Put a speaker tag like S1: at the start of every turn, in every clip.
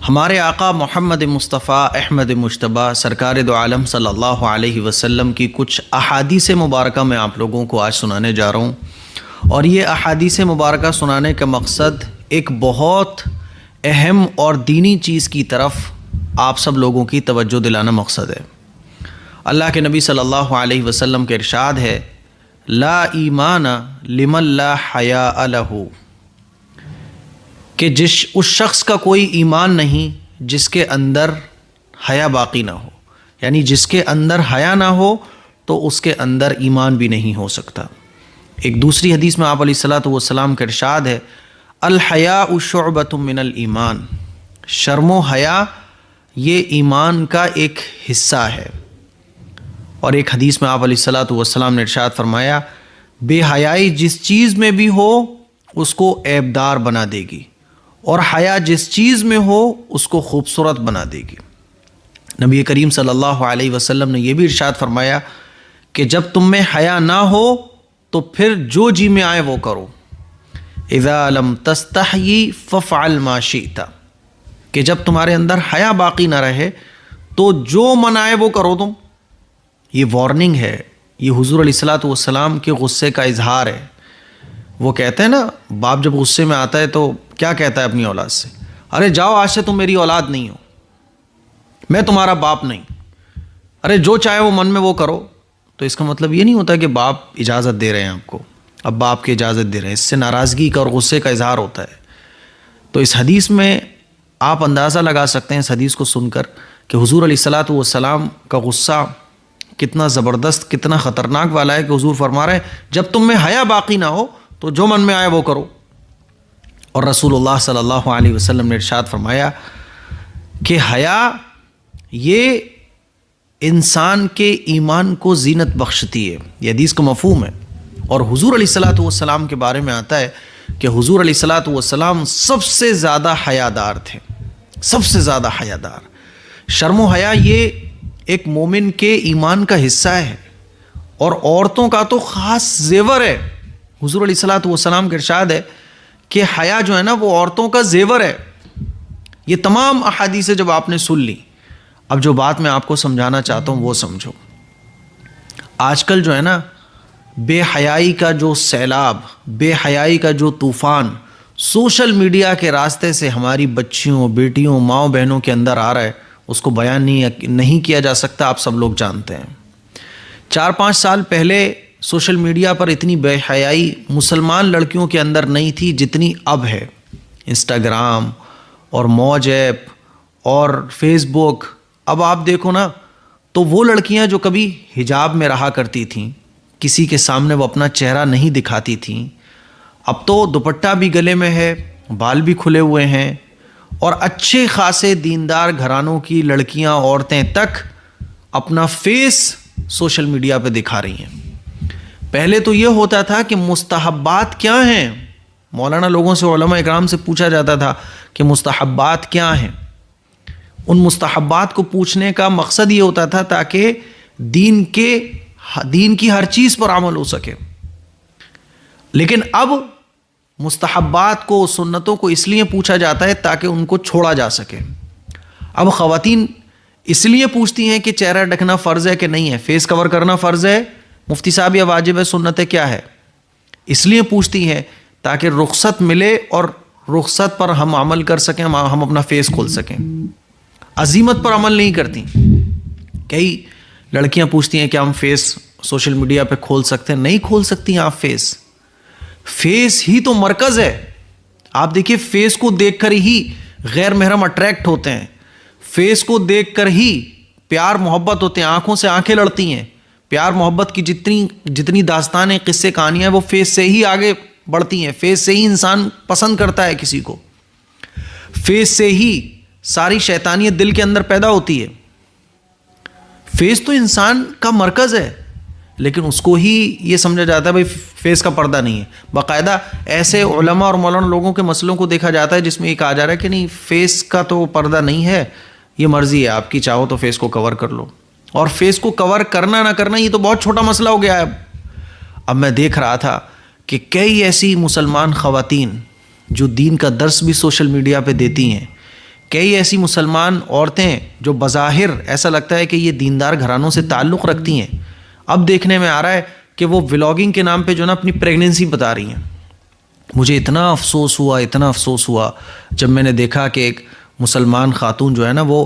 S1: ہمارے آقا محمد مصطفیٰ احمد مجتبیٰ سرکار دو عالم صلی اللہ علیہ وسلم کی کچھ احادیث مبارکہ میں آپ لوگوں کو آج سنانے جا رہا ہوں، اور یہ احادیث مبارکہ سنانے کا مقصد ایک بہت اہم اور دینی چیز کی طرف آپ سب لوگوں کی توجہ دلانا مقصد ہے۔ اللہ کے نبی صلی اللہ علیہ وسلم کے ارشاد ہے، لا ایمان لمن لا حیاء لہ، کہ اس شخص کا کوئی ایمان نہیں جس کے اندر حیا باقی نہ ہو، یعنی جس کے اندر حیا نہ ہو تو اس کے اندر ایمان بھی نہیں ہو سکتا۔ ایک دوسری حدیث میں آپ علیہ الصلوۃ والسلام کا ارشاد ہے، الحیاء شعبۃ من الایمان، شرم و حیا یہ ایمان کا ایک حصہ ہے۔ اور ایک حدیث میں آپ علیہ الصلوۃ والسلام نے ارشاد فرمایا، بے حیائی جس چیز میں بھی ہو اس کو عیبدار بنا دے گی، اور حیا جس چیز میں ہو اس کو خوبصورت بنا دے گی۔ نبی کریم صلی اللہ علیہ وسلم نے یہ بھی ارشاد فرمایا کہ جب تم میں حیا نہ ہو تو پھر جو جی میں آئے وہ کرو، اذا لم تستحیی فافعل ما شئت، کہ جب تمہارے اندر حیا باقی نہ رہے تو جو من آئے وہ کرو تم۔ یہ وارننگ ہے، یہ حضور علیہ الصلوۃ والسلام کے غصے کا اظہار ہے۔ وہ کہتے ہیں نا، باپ جب غصے میں آتا ہے تو کیا کہتا ہے اپنی اولاد سے؟ ارے جاؤ، آج سے تم میری اولاد نہیں ہو، میں تمہارا باپ نہیں، ارے جو چاہے وہ من میں وہ کرو۔ تو اس کا مطلب یہ نہیں ہوتا کہ باپ اجازت دے رہے ہیں آپ کو، اب باپ کی اجازت دے رہے ہیں، اس سے ناراضگی کا اور غصے کا اظہار ہوتا ہے۔ تو اس حدیث میں آپ اندازہ لگا سکتے ہیں اس حدیث کو سن کر کہ حضور علیہ الصلوۃ والسلام کا غصہ کتنا زبردست، کتنا خطرناک والا ہے، کہ حضور فرما رہے ہیں جب تم میں حیا باقی نہ ہو تو جو من میں آئے وہ کرو۔ اور رسول اللہ صلی اللہ علیہ وسلم نے ارشاد فرمایا کہ حیا یہ انسان کے ایمان کو زینت بخشتی ہے، یہ حدیث کا مفہوم ہے۔ اور حضور علیہ الصلوۃ والسلام کے بارے میں آتا ہے کہ حضور علیہ الصلوۃ والسلام سب سے زیادہ حیادار تھے، سب سے زیادہ حیادار۔ شرم و حیا یہ ایک مومن کے ایمان کا حصہ ہے، اور عورتوں کا تو خاص زیور ہے۔ حضور علیہ الصلوۃ والسلام کا ارشاد ہے کہ حیا جو ہے نا وہ عورتوں کا زیور ہے۔ یہ تمام احادیث جب آپ نے سن لی، اب جو بات میں آپ کو سمجھانا چاہتا ہوں وہ سمجھو۔ آج کل جو ہے نا بے حیائی کا جو سیلاب، بے حیائی کا جو طوفان سوشل میڈیا کے راستے سے ہماری بچیوں، بیٹیوں، ماؤں بہنوں کے اندر آ رہا ہے، اس کو بیان نہیں کیا جا سکتا، آپ سب لوگ جانتے ہیں۔ 4-5 سال پہلے سوشل میڈیا پر اتنی بے حیائی مسلمان لڑکیوں کے اندر نہیں تھی جتنی اب ہے۔ انسٹاگرام اور موج ایپ اور فیس بک، اب آپ دیکھو نا تو وہ لڑکیاں جو کبھی حجاب میں رہا کرتی تھیں، کسی کے سامنے وہ اپنا چہرہ نہیں دکھاتی تھیں، اب تو دوپٹہ بھی گلے میں ہے، بال بھی کھلے ہوئے ہیں، اور اچھے خاصے دیندار گھرانوں کی لڑکیاں، عورتیں تک اپنا فیس سوشل میڈیا پہ دکھا رہی ہیں۔ پہلے تو یہ ہوتا تھا کہ مستحبات کیا ہیں، مولانا لوگوں سے، علماء اکرام سے پوچھا جاتا تھا کہ مستحبات کیا ہیں۔ ان مستحبات کو پوچھنے کا مقصد یہ ہوتا تھا تاکہ دین کی ہر چیز پر عمل ہو سکے۔ لیکن اب مستحبات کو، سنتوں کو اس لیے پوچھا جاتا ہے تاکہ ان کو چھوڑا جا سکے۔ اب خواتین اس لیے پوچھتی ہیں کہ چہرہ ڈھکنا فرض ہے کہ نہیں ہے، فیس کور کرنا فرض ہے مفتی صاحب یا واجب ہے، سنت ہے کیا ہے، اس لیے پوچھتی ہیں تاکہ رخصت ملے اور رخصت پر ہم عمل کر سکیں، ہم اپنا فیس کھول سکیں۔ عزیمت پر عمل نہیں کرتی۔ کئی لڑکیاں پوچھتی ہیں کہ ہم فیس سوشل میڈیا پہ کھول سکتے ہیں؟ نہیں کھول سکتی ہیں آپ فیس۔ فیس ہی تو مرکز ہے۔ آپ دیکھیے، فیس کو دیکھ کر ہی غیر محرم اٹریکٹ ہوتے ہیں، فیس کو دیکھ کر ہی پیار محبت ہوتے ہیں، آنکھوں سے آنکھیں لڑتی ہیں۔ پیار محبت کی جتنی داستانیں، قصے، کہانیاں، وہ فیس سے ہی آگے بڑھتی ہیں، فیس سے ہی انسان پسند کرتا ہے کسی کو، فیس سے ہی ساری شیطانیت دل کے اندر پیدا ہوتی ہے۔ فیس تو انسان کا مرکز ہے، لیکن اس کو ہی یہ سمجھا جاتا ہے بھائی فیس کا پردہ نہیں ہے۔ باقاعدہ ایسے علماء اور مولانا لوگوں کے مسئلوں کو دیکھا جاتا ہے جس میں یہ کہا جا رہا ہے کہ نہیں، فیس کا تو پردہ نہیں ہے، یہ مرضی ہے آپ کی، چاہو تو فیس کو کور کر لو۔ اور فیس کو کور کرنا نہ کرنا یہ تو بہت چھوٹا مسئلہ ہو گیا ہے۔ اب میں دیکھ رہا تھا کہ کئی ایسی مسلمان خواتین جو دین کا درس بھی سوشل میڈیا پہ دیتی ہیں کئی ایسی مسلمان عورتیں جو بظاہر ایسا لگتا ہے کہ یہ دیندار گھرانوں سے تعلق رکھتی ہیں، اب دیکھنے میں آ رہا ہے کہ وہ ولاگنگ کے نام پہ جو نا اپنی پریگننسی بتا رہی ہیں۔ مجھے اتنا افسوس ہوا جب میں نے دیکھا کہ ایک مسلمان خاتون جو ہے نا وہ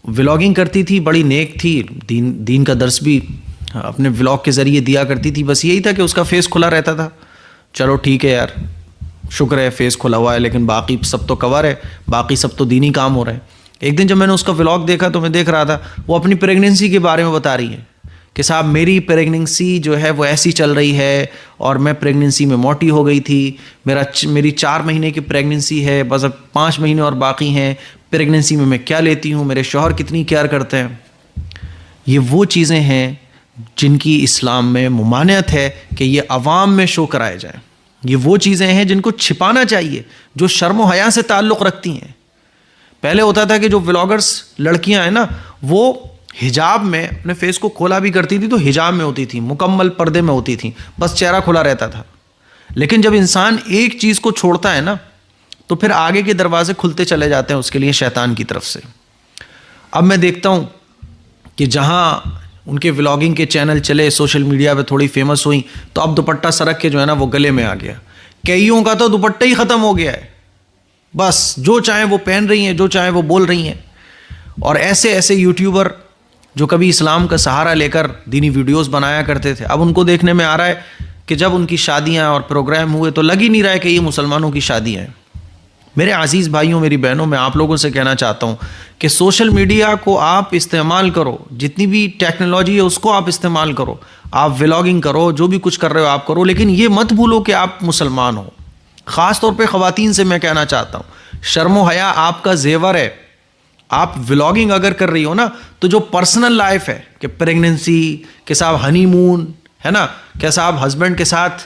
S1: ولاگنگ کرتی تھی، بڑی نیک تھی، دین کا درس بھی اپنے ولاگ کے ذریعے دیا کرتی تھی، بس یہی تھا کہ اس کا فیس کھلا رہتا تھا۔ چلو ٹھیک ہے یار، شکر ہے فیس کھلا ہوا ہے، لیکن باقی سب تو کور ہے، باقی سب تو دینی کام ہو رہے ہیں۔ ایک دن جب میں نے اس کا ولاگ دیکھا تو میں دیکھ رہا تھا وہ اپنی پریگننسی کے بارے میں بتا رہی ہے کہ صاحب میری پریگننسی جو ہے وہ ایسی چل رہی ہے، اور میں پریگننسی میں موٹی ہو گئی تھی، میری 4 مہینے کی پریگننسی ہے، بس اب 5 مہینے اور باقی ہیں، پریگننسی میں کیا لیتی ہوں، میرے شوہر کتنی کیئر کرتے ہیں۔ یہ وہ چیزیں ہیں جن کی اسلام میں ممانعت ہے کہ یہ عوام میں شو کرائے جائیں۔ یہ وہ چیزیں ہیں جن کو چھپانا چاہیے، جو شرم و حیا سے تعلق رکھتی ہیں۔ پہلے ہوتا تھا کہ جو ولاگرز لڑکیاں ہیں نا وہ حجاب میں اپنے فیس کو کھولا بھی کرتی تھی تو حجاب میں ہوتی تھی، مکمل پردے میں ہوتی تھی، بس چہرہ کھلا رہتا تھا۔ لیکن جب انسان ایک چیز کو چھوڑتا ہے نا تو پھر آگے کے دروازے کھلتے چلے جاتے ہیں اس کے لیے شیطان کی طرف سے۔ اب میں دیکھتا ہوں کہ جہاں ان کے ولاگنگ کے چینل چلے، سوشل میڈیا پہ تھوڑی فیمس ہوئیں، تو اب دوپٹہ سرک کے جو ہے نا وہ گلے میں آ گیا۔ کئیوں کا تو دوپٹہ ہی ختم ہو گیا ہے، بس جو چاہیں وہ پہن رہی ہیں، جو چاہیں وہ بول رہی ہیں۔ اور ایسے یوٹیوبر جو کبھی اسلام کا سہارا لے کر دینی ویڈیوز بنایا کرتے تھے، اب ان کو دیکھنے میں آ رہا ہے کہ جب ان کی شادیاں اور پروگرام ہوئے تو لگ ہی نہیں رہا ہے کہ یہ مسلمانوں کی شادیاں ہیں۔ میرے عزیز بھائیوں، میری بہنوں، میں آپ لوگوں سے کہنا چاہتا ہوں کہ سوشل میڈیا کو آپ استعمال کرو، جتنی بھی ٹیکنالوجی ہے اس کو آپ استعمال کرو، آپ ولاگنگ کرو، جو بھی کچھ کر رہے ہو آپ کرو، لیکن یہ مت بھولو کہ آپ مسلمان ہو۔ خاص طور پہ خواتین سے میں کہنا چاہتا ہوں، شرم و حیا آپ کا زیور ہے۔ آپ ولاگنگ اگر کر رہی ہو نا تو جو پرسنل لائف ہے کہ پریگننسی کہ صاحب ہنی مون ہے نا، کہ صاحب ہسبینڈ کے ساتھ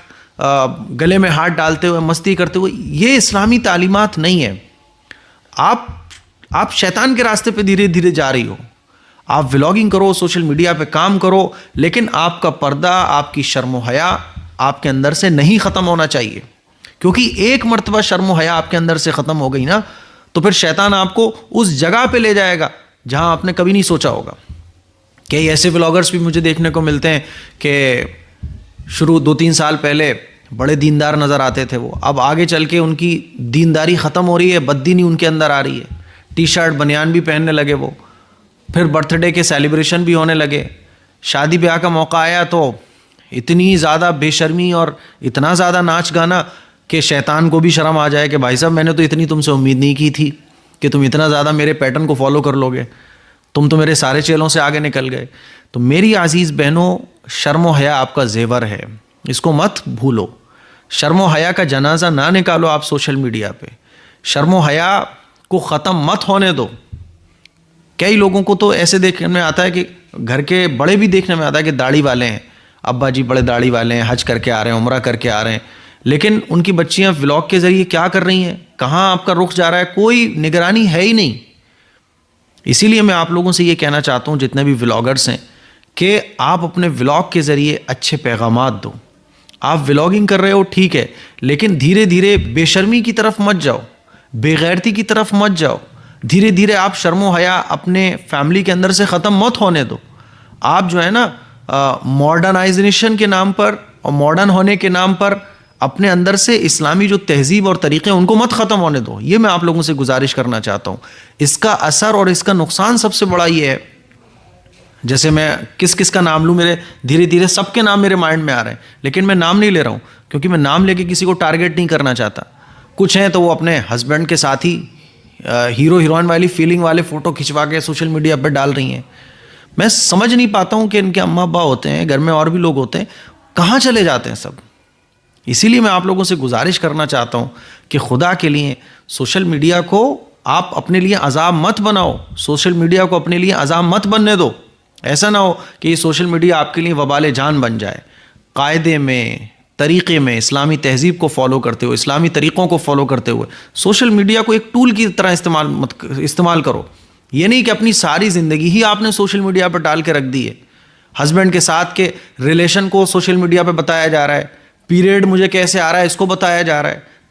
S1: گلے میں ہاتھ ڈالتے ہوئے مستی کرتے ہوئے، یہ اسلامی تعلیمات نہیں ہے۔ آپ شیطان کے راستے پہ دھیرے دھیرے جا رہی ہو۔ آپ ولاگنگ کرو، سوشل میڈیا پہ کام کرو، لیکن آپ کا پردہ، آپ کی شرم و حیا آپ کے اندر سے نہیں ختم ہونا چاہیے، کیونکہ ایک مرتبہ شرم و حیا آپ کے اندر سے ختم ہو گئی نا تو پھر شیطان آپ کو اس جگہ پہ لے جائے گا جہاں آپ نے کبھی نہیں سوچا ہوگا۔ کئی ایسے ولاگرز بھی مجھے دیکھنے کو ملتے ہیں کہ شروع 2-3 سال پہلے بڑے دیندار نظر آتے تھے، وہ اب آگے چل کے ان کی دینداری ختم ہو رہی ہے، بددینی ان کے اندر آ رہی ہے، ٹی شرٹ بنیان بھی پہننے لگے وہ، پھر برتھ ڈے کے سیلیبریشن بھی ہونے لگے، شادی بیاہ کا موقع آیا تو اتنی زیادہ بے شرمی اور اتنا زیادہ ناچ گانا کہ شیطان کو بھی شرم آ جائے کہ بھائی صاحب میں نے تو اتنی تم سے امید نہیں کی تھی کہ تم اتنا زیادہ میرے پیٹرن کو فالو کر لو گے، تم تو میرے سارے چیلوں سے آگے نکل گئے۔ تو میری عزیز بہنوں، شرم و حیا آپ کا زیور ہے، اس کو مت بھولو۔ شرم و حیا کا جنازہ نہ نکالو آپ سوشل میڈیا پہ، شرم و حیا کو ختم مت ہونے دو۔ کئی لوگوں کو تو ایسے دیکھنے میں آتا ہے کہ گھر کے بڑے بھی دیکھنے میں آتا ہے کہ داڑھی والے ہیں، ابا جی بڑے داڑھی والے ہیں، حج کر کے آ رہے ہیں، عمرہ کر کے آ رہے ہیں، لیکن ان کی بچیاں ولاگ کے ذریعے کیا کر رہی ہیں، کہاں آپ کا رخ جا رہا ہے، کوئی نگرانی ہے ہی نہیں۔ اسی لیے میں آپ لوگوں سے یہ کہنا چاہتا ہوں جتنے بھی ولاگرز ہیں کہ آپ اپنے ولاگ کے ذریعے اچھے پیغامات دو۔ آپ ولاگنگ کر رہے ہو ٹھیک ہے، لیکن دھیرے دھیرے بے شرمی کی طرف مت جاؤ، بے غیرتی کی طرف مت جاؤ، دھیرے دھیرے آپ شرم و حیا اپنے فیملی کے اندر سے ختم مت ہونے دو۔ آپ جو ہے نا ماڈرنائزیشن کے نام پر اور ماڈرن ہونے کے نام پر اپنے اندر سے اسلامی جو تہذیب اور طریقے ہیں ان کو مت ختم ہونے دو۔ یہ میں آپ لوگوں سے گزارش کرنا چاہتا ہوں۔ اس کا اثر اور اس کا نقصان سب سے بڑا یہ ہے، جیسے میں کس کا نام لوں، میرے دھیرے دھیرے سب کے نام میرے مائنڈ میں آ رہے ہیں، لیکن میں نام نہیں لے رہا ہوں کیونکہ میں نام لے کے کسی کو ٹارگیٹ نہیں کرنا چاہتا۔ کچھ ہیں تو وہ اپنے ہسبینڈ کے ساتھ ہی ہیرو ہیروئن والی فیلنگ والے فوٹو کھنچوا کے سوشل میڈیا پہ ڈال رہی ہیں۔ میں سمجھ نہیں پاتا ہوں کہ ان کے اماں ابا ہوتے ہیں، گھر میں اور بھی لوگ ہوتے ہیں، کہاں چلے جاتے ہیں سب۔ اسی لیے میں آپ لوگوں سے گزارش کرنا چاہتا ہوں کہ خدا کے لیے سوشل میڈیا کو آپ اپنے لیے عذاب مت بناؤ، سوشل میڈیا کو اپنے لیے عذاب مت بننے دو۔ ایسا نہ ہو کہ یہ سوشل میڈیا آپ کے لیے وبال جان بن جائے۔ قاعدے میں، طریقے میں، اسلامی تہذیب کو فالو کرتے ہوئے، اسلامی طریقوں کو فالو کرتے ہوئے سوشل میڈیا کو ایک ٹول کی طرح استعمال کرو۔ یہ نہیں کہ اپنی ساری زندگی ہی آپ نے سوشل میڈیا پہ ڈال کے رکھ دی ہے۔ ہسبینڈ کے ساتھ کے ریلیشن کو سوشل میڈیا پہ بتایا جا رہا ہے، پیریڈ مجھے کیسے آ رہا ہے اس کو بتایا جا رہا ہے،